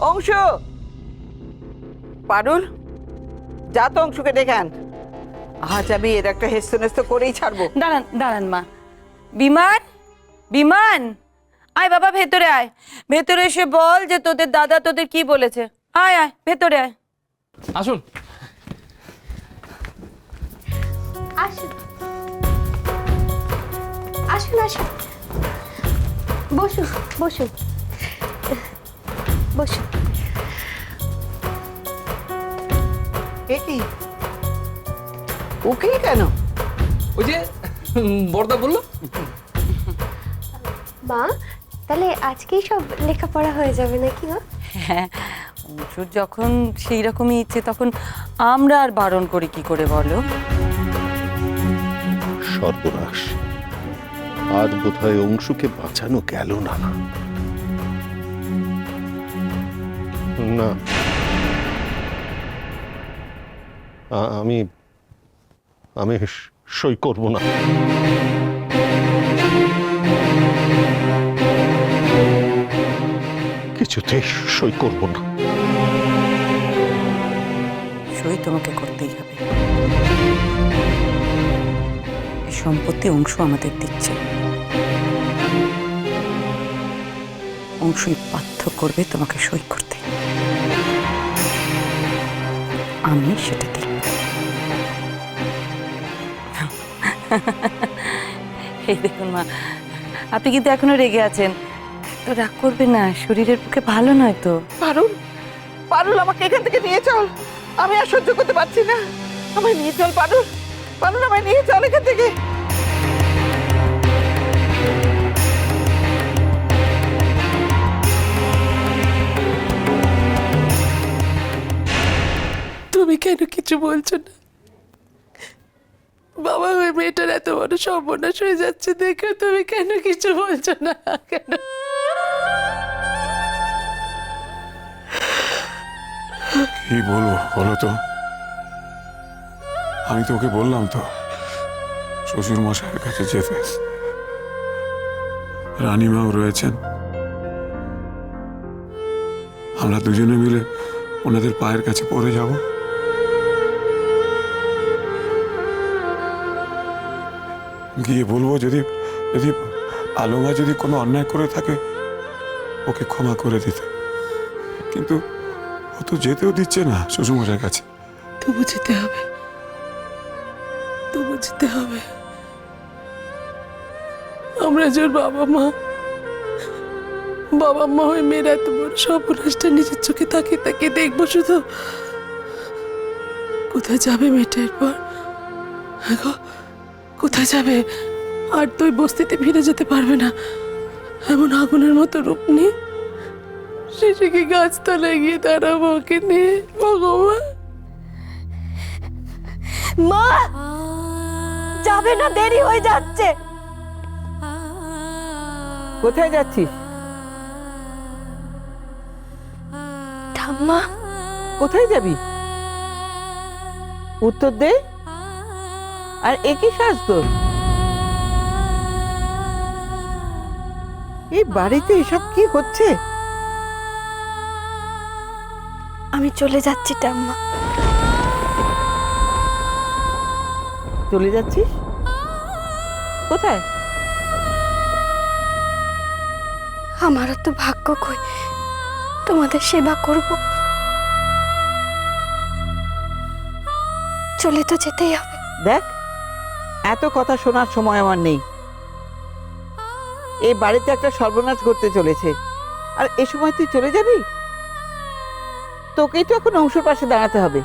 অংশু, পারুল, যা তো অংশুকে ডেকে আন। আজ আমি এর একটা হেস্তনেস্ত করেই ছাড়বো। দাঁড়ান দাঁড়ান মা। বিমান, বিমান, আয় বাবা ভেতরে আয়। ভেতরে এসে বল যে তোদের দাদা তোদের কি বলেছে। আয় আয় ভেতরে আয়। আসুন। আসুন আসুন আসুন, বসুন বসুন বসুন। এ কি উকিল কেন? ওই যে বড়দা বললো। মা, তাহলে আজকেই সব লেখাপড়া হয়ে যাবে নাকি মা? হ্যাঁ, অংশুর যখন সেই রকমই ইচ্ছে তখন আমরা আর বারণ করি কি করে বলো? সর্বনাশ, আজ বোধহয় অংশুকে বাঁচানো গেল না। না, আমি আমি সই করব না। কিছুতেই সই করব না। সই তোমাকে করতেই হবে। এই সম্পত্তি অংশ আমাদের দিচ্ছে, অংশই বাধ্য করবে তোমাকে সই করতে। আমি সেটা দেখব। এই দেখুন মা, আপনি কিন্তু এখনো রেগে আছেন। তো রাগ করবেন না, শরীরের পক্ষে ভালো নয় তো। পারুল, পারুল, আমাকে এখান থেকে নিয়ে চল। আমি আর সহ্য করতে পারছি না। আমায় নিয়ে চল পারুল, পারুল, আমায় নিয়ে চল এখান থেকে। তুমি কেন কিছু বলছো না? বাবা, ওই মেয়েটার এত বড় সর্বনাশ হয়ে যাচ্ছে দেখে তুমি কেন কিছু বলছো না? কেন? কি বলবো বলো তো? আমি তো ওকে বললাম তো শ্বশুর মশাইয়ের কাছে যেতে। রানীমাও রয়েছেন, আমরা দুজনে মিলে ওনাদের পায়ের কাছে পড়ে যাব। গিয়ে বলবো যদি যদি আলোমা যদি কোনো অন্যায় করে থাকে ওকে ক্ষমা করে দিতে। কিন্তু ও তো যেতেও দিচ্ছে না শ্বশুরমশাইয়ের কাছে। তবু যেতে হবে, তবু যেতে হবে। আমরা যে ওর বাবা মা হয়ে মেয়ের এত বড় সর্বনাশটা নিজের চোখে তাকিয়ে তাকিয়ে দেখবো শুধু। কোথায় যাবে মেয়েটা এরপর? কোথায় যাবে? আর তো ওই বস্তিতে ফিরে যেতে পারবে না। এমন আগুনের মতো রূপ নিয়ে শেষে কি গাছতলায় গিয়ে দাঁড়াবো ওকে নিয়ে? ভগবান, মা, যাবে না, দেরি হয়ে যাচ্ছে। কোথায় যাচ্ছিস? ঠাম্মা, কোথায় যাবি? উত্তর দে। আর একই সাজ তোর? এই বাড়িতে এসব কি হচ্ছে? আমি চলে যাচ্ছি ঠাম্মা। চলে যাচ্ছিস? কোথায়? আমারও তো ভাগ্য কই তোমাদের সেবা করব। চলে তো যেতেই হবে। দেখ, এত কথা শোনার সময় আমার নেই। এই বাড়িতে একটা সর্বনাশ ঘটতে চলেছে, আর এ সময় তুই চলে যাবি? তোকেই তো এখন অংশুর পাশে দাঁড়াতে হবে।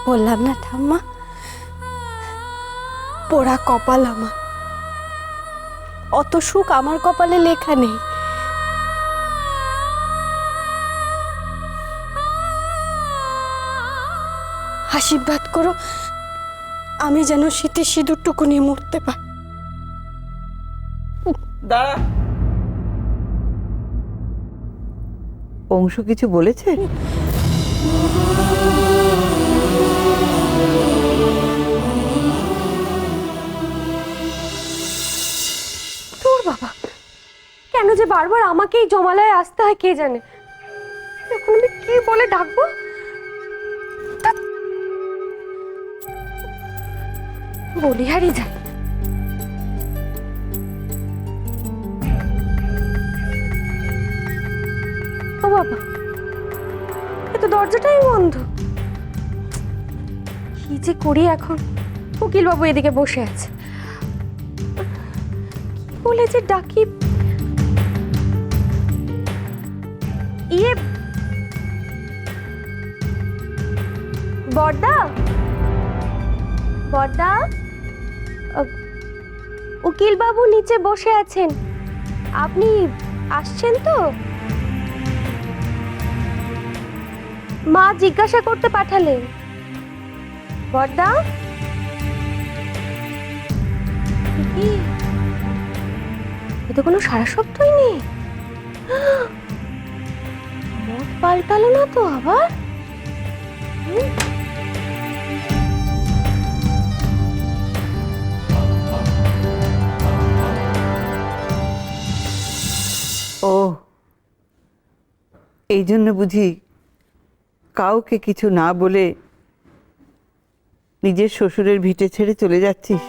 বললাম না ঠাম্মা, পোড়া কপাল আমার। অত সুখ আমার কপালে লেখা নেই। আশীর্বাদ করো আমি যেন শীতে সিঁদুরটুকু নিয়ে মরতে পারি। দাঁড়া। অংশু কিছু বলেছে? তোর বাবা, কেন যে বারবার আমাকেই জমালয়ে আসতে হয় কে জানে। এখন আমি কি বলে ডাকবো? ধ্যাৎ। বলিহারি যায়। ও বাবা, এ তো দরজাটাই বন্ধ। কি যে করি এখন? উকিল বাবু এদিকে বসে আছে, কি বলে যে ডাকি? ইয়ে বড়দা, বড়দা, উকিল বাবু নিচে বসে আছেন, আপনি আসছেন তো? মা জিজ্ঞাসা করতে পাঠালেন। বড়দা, কি এতে কোনো সারা শব্দই নেই? মত পাল্টালো না তো আবার? ও, এই জন্য বুঝি কাউকে কিছু না বলে নিজের শ্বশুরের ভিটে ছেড়ে চলে যাচ্ছিস?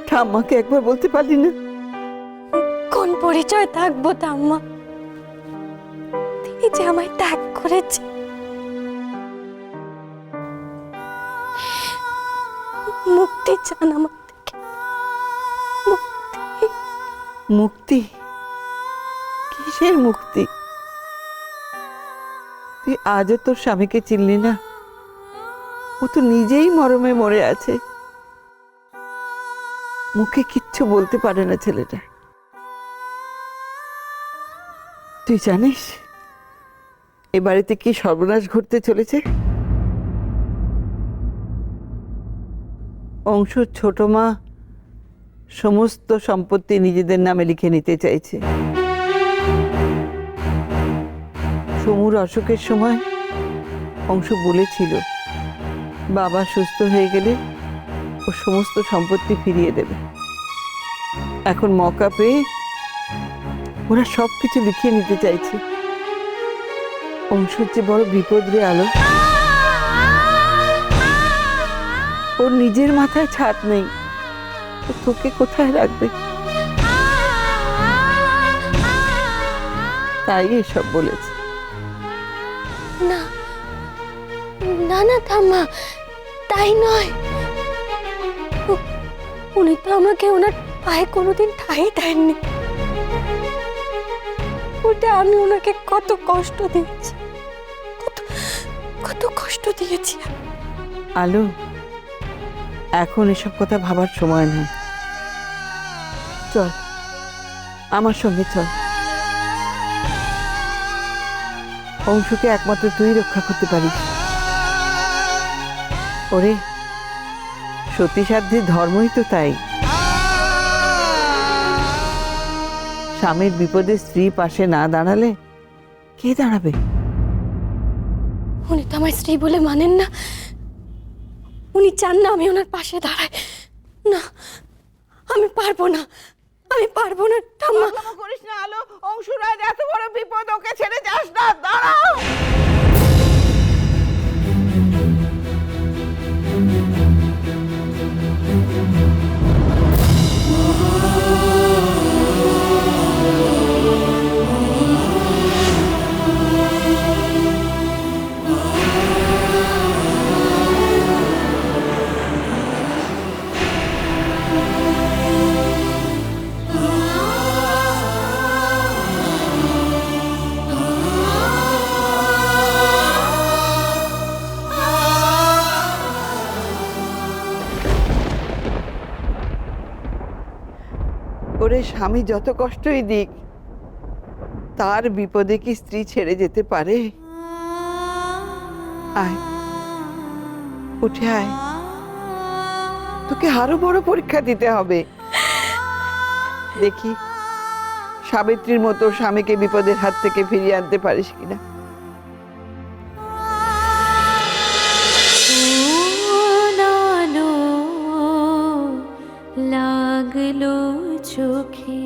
ঠাম্মাকে একবার বলতে পারলি না? কোন পরিচয় থাকবো ঠাম্মা? তিনি যে আমায় ত্যাগ করেছে। মুক্তি চান আমার থেকে, মুক্তি। মুক্তি? কিসের মুক্তি? তুই আজও তোর স্বামীকে চিনলি না? ও তো নিজেই মরমে মরে আছে, মুখে কিচ্ছু বলতে পারে না ছেলেটা। তুই জানিস এ বাড়িতে কি সর্বনাশ ঘটতে চলেছে? অংশুর ছোট মা সমস্ত সম্পত্তি নিজেদের নামে লিখে নিতে চাইছে। সমুর অসুখের সময় অংশু বলেছিল বাবা সুস্থ হয়ে গেলে ও সমস্ত সম্পত্তি ফিরিয়ে দেবে। এখন মৌকা পেয়ে ওরা সবকিছু লিখিয়ে নিতে চাইছে। অংশুর যে বড় বিপদ রে আলো। ওর নিজের মাথায় ছাদ নেই, ও তোকে কোথায় রাখবে? তাই এসব বলেছে। না না না ঠাম্মা, তাই নয়। উনি তো আমাকে ওনার পায়ে কোনোদিন ঠাঁই দেননি। ওটা আমি ওনাকে কত কষ্ট দিয়েছি, কত কত কষ্ট দিয়েছি। আলো, এখন এসব কথা ভাবার সময় নেই। চল আমার সঙ্গে চল। অংশুকে একমাত্র তুই রক্ষা করতে পারিস। ওরে, সতীসাধ্যের ধর্মই তো তাই। স্বামীর বিপদে স্ত্রী পাশে না দাঁড়ালে কে দাঁড়াবে? উনি তো আমার স্ত্রী বলে মানেন না। উনি চান না আমি ওনার পাশে দাঁড়াই। না, আমি পারবো না, আমি পারবো না ঠাম্মা। করিস না আলো, অংশুর আজ এত বড় বিপদ, ওকে ছেড়ে যাস না, দাঁড়াও। ওরে, স্বামী যত কষ্টই দিক, তার বিপদে কি স্ত্রী ছেড়ে যেতে পারে? আয়, উঠে আয়, তোকে আরো বড় পরীক্ষা দিতে হবে। দেখি সাবিত্রীর মতো স্বামীকে বিপদের হাত থেকে ফিরিয়ে আনতে পারিস কিনা। লাগলো চোখে